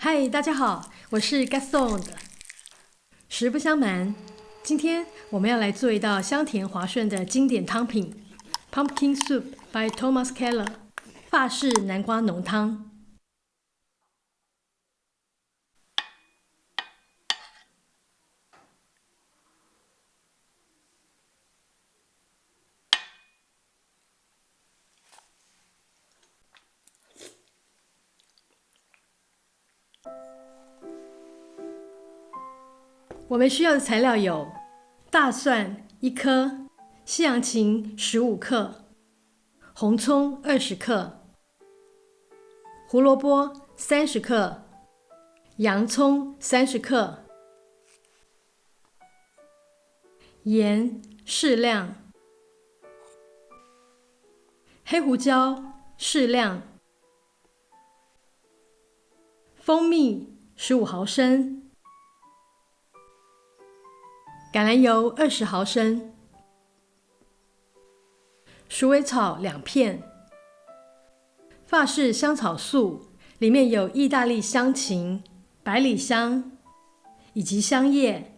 嗨，大家好，我是 Gaston。实不相瞒，今天我们要来做一道香甜滑顺的经典汤品 ——Pumpkin Soup by Thomas Keller 法式南瓜浓汤。我们需要的材料有大蒜1颗、西洋芹15克、红葱20克、胡萝卜30克、洋葱30克、盐适量、黑胡椒适量、蜂蜜15毫升、橄榄油20毫升、鼠尾草2片、法式香草素，里面有意大利香芹、百里香以及香叶；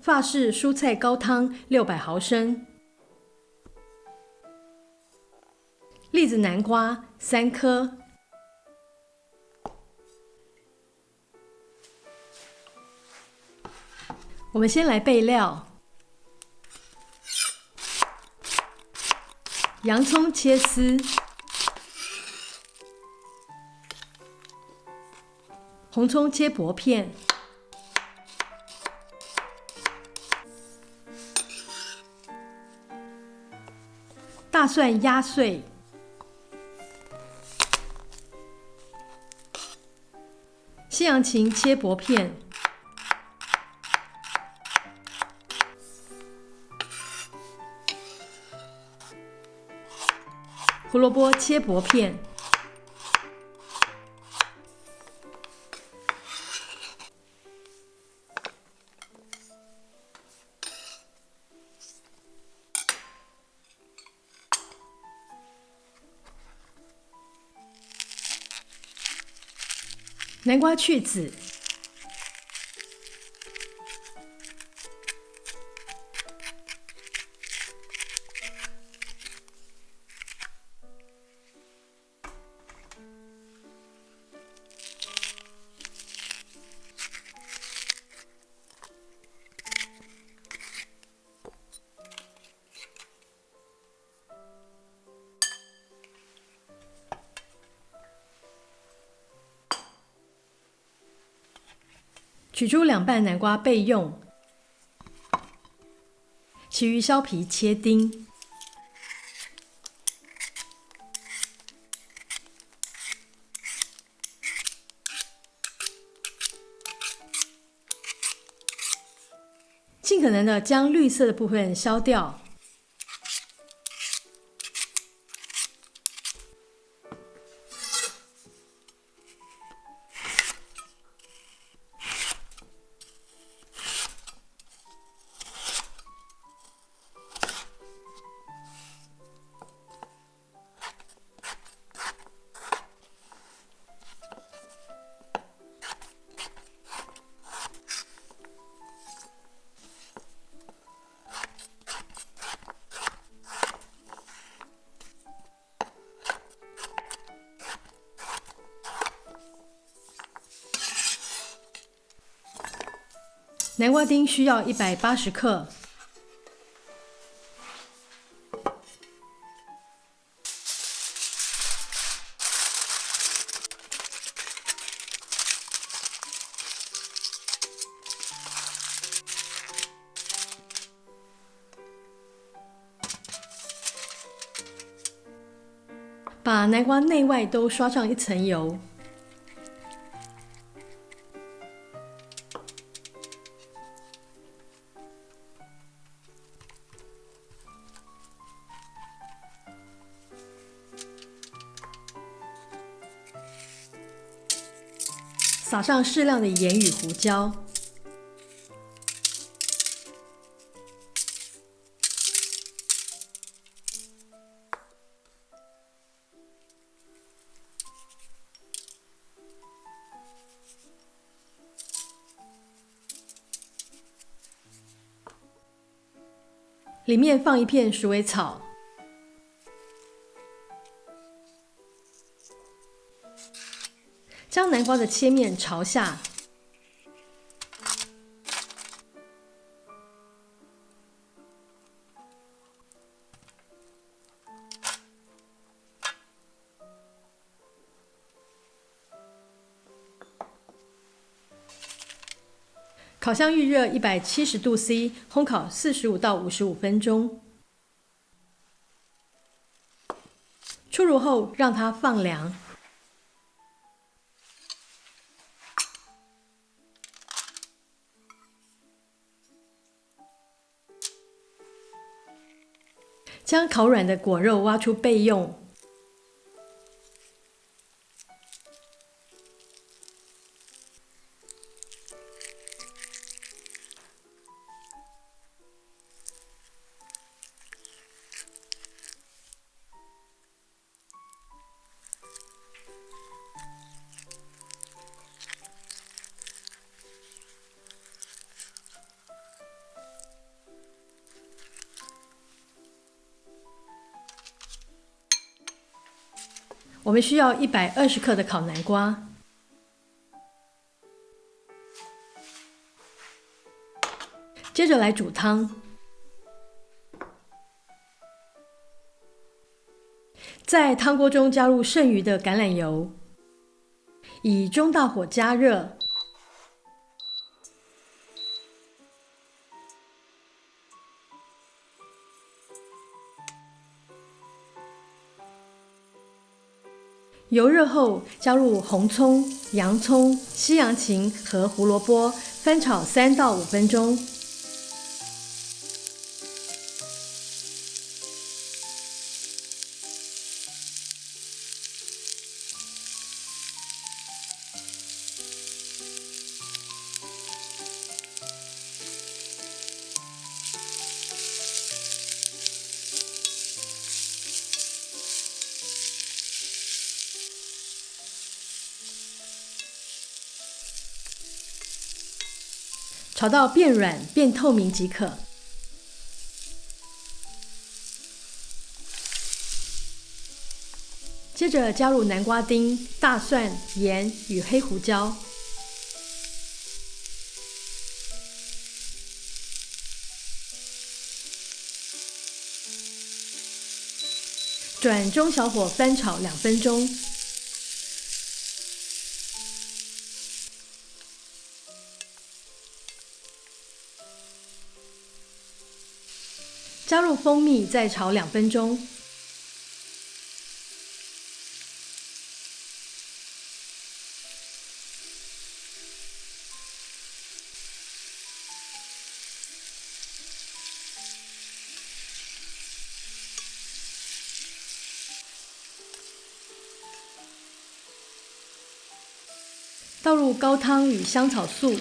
法式蔬菜高汤600毫升；栗子南瓜3颗。我们先来备料：洋葱切丝，红葱切薄片，大蒜压碎，西洋芹切薄片，胡萝卜切薄片，南瓜去籽，取出2瓣南瓜备用，其余削皮切丁。尽可能的将绿色的部分削掉。南瓜丁需要180克。把南瓜内外都刷上1层油。撒上适量的盐与胡椒，里面放一片鼠尾草。将南瓜的切面朝下，烤箱预热170度 C， 烘烤45到55分钟。出炉后让它放凉。将烤软的果肉挖出备用。我们需要120克的烤南瓜，接着来煮汤。在汤锅中加入剩余的橄榄油，以中大火加热。油热后，加入红葱、洋葱、西洋芹和胡萝卜，翻炒3到5分钟。炒到变软、变透明即可。接着加入南瓜丁、大蒜、盐与黑胡椒。转中小火翻炒2分钟。加入蜂蜜，再炒2分钟。倒入高汤与香草素。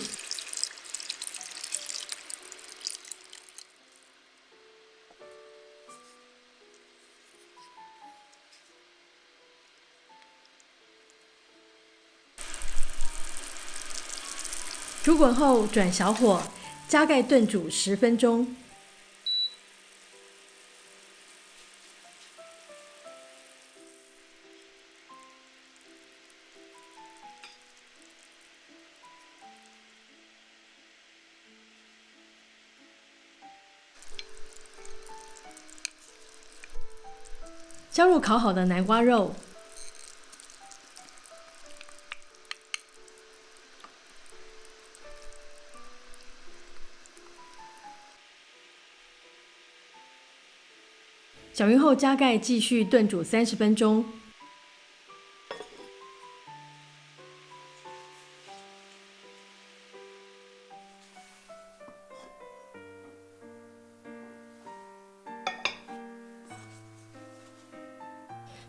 煮滚后转小火，加盖炖煮10分钟。加入烤好的南瓜肉。搅匀后加盖，继续炖煮30分钟。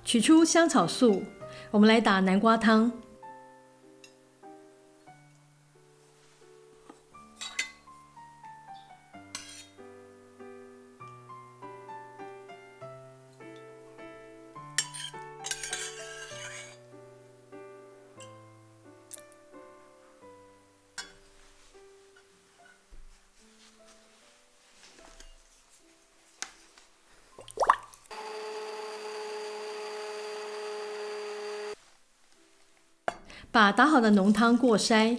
取出香草素，我们来打南瓜汤。把打好的浓汤过筛。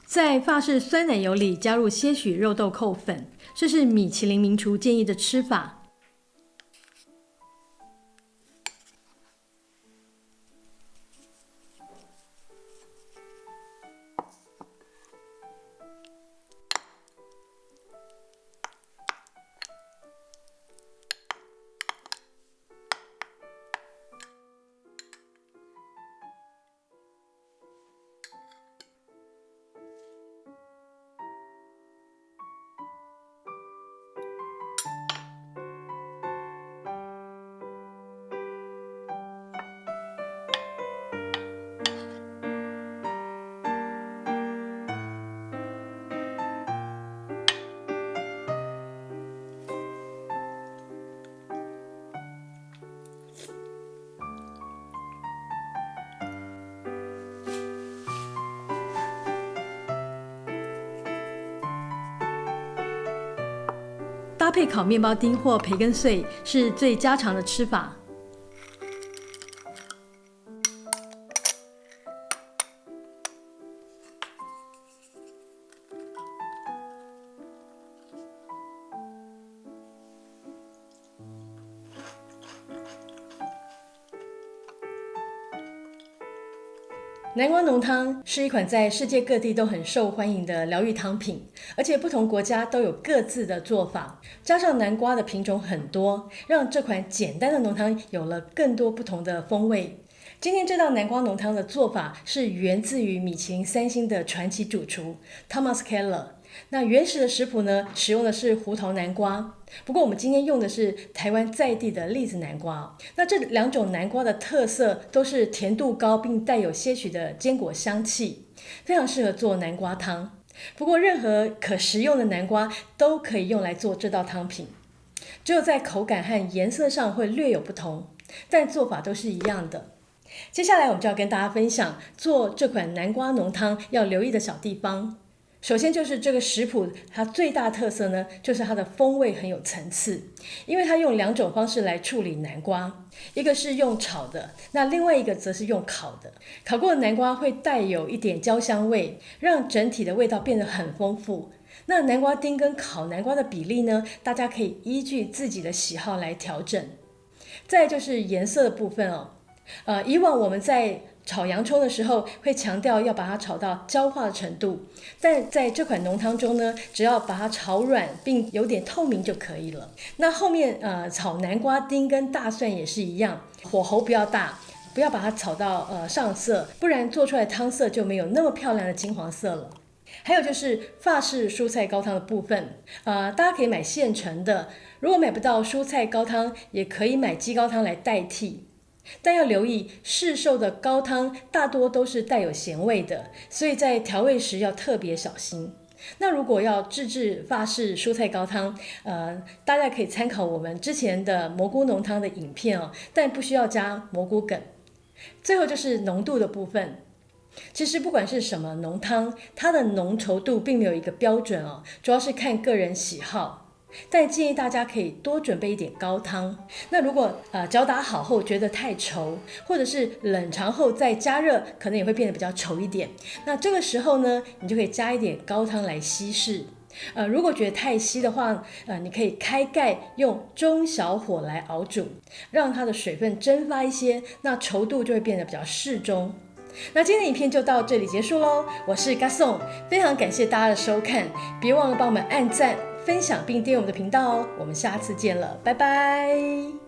在法式酸奶油里加入些许肉豆蔻粉，这是米其林名厨建议的吃法。搭配烤面包丁或培根碎是最家常的吃法。南瓜浓汤是一款在世界各地都很受欢迎的疗愈汤品，而且不同国家都有各自的做法，加上南瓜的品种很多，让这款简单的浓汤有了更多不同的风味。今天这道南瓜浓汤的做法是源自于米其林3星的传奇主厨 Thomas Keller。那原始的食谱呢，使用的是胡桃南瓜，不过我们今天用的是台湾在地的栗子南瓜。那这2种南瓜的特色都是甜度高，并带有些许的坚果香气，非常适合做南瓜汤。不过任何可食用的南瓜都可以用来做这道汤品，只有在口感和颜色上会略有不同，但做法都是一样的。接下来我们就要跟大家分享做这款南瓜浓汤要留意的小地方。首先就是这个食谱，它最大特色呢，就是它的风味很有层次，因为它用2种方式来处理南瓜，一个是用炒的，那另外一个则是用烤的。烤过的南瓜会带有一点焦香味，让整体的味道变得很丰富。那南瓜丁跟烤南瓜的比例呢，大家可以依据自己的喜好来调整。再来就是颜色的部分哦，以往我们在炒洋葱的时候会强调要把它炒到焦化的程度，但在这款浓汤中呢，只要把它炒软并有点透明就可以了。那后面炒南瓜丁跟大蒜也是一样，火候不要大，不要把它炒到上色，不然做出来的汤色就没有那么漂亮的金黄色了。还有就是法式蔬菜高汤的部分，大家可以买现成的，如果买不到蔬菜高汤，也可以买鸡高汤来代替。但要留意，市售的高汤大多都是带有咸味的，所以在调味时要特别小心。那如果要自制法式蔬菜高汤，大家可以参考我们之前的蘑菇浓汤的影片哦，但不需要加蘑菇梗。最后就是浓度的部分。其实不管是什么浓汤，它的浓稠度并没有一个标准哦，主要是看个人喜好。但建议大家可以多准备一点高汤。那如果搅打好后觉得太稠，或者是冷藏后再加热，可能也会变得比较稠一点。那这个时候呢，你就可以加一点高汤来稀释。如果觉得太稀的话，你可以开盖用中小火来熬煮，让它的水分蒸发一些，那稠度就会变得比较适中。那今天的影片就到这里结束咯，我是 Gaston， 非常感谢大家的收看，别忘了帮我们按赞、分享并订阅我们的频道哦，我们下次见了，拜拜。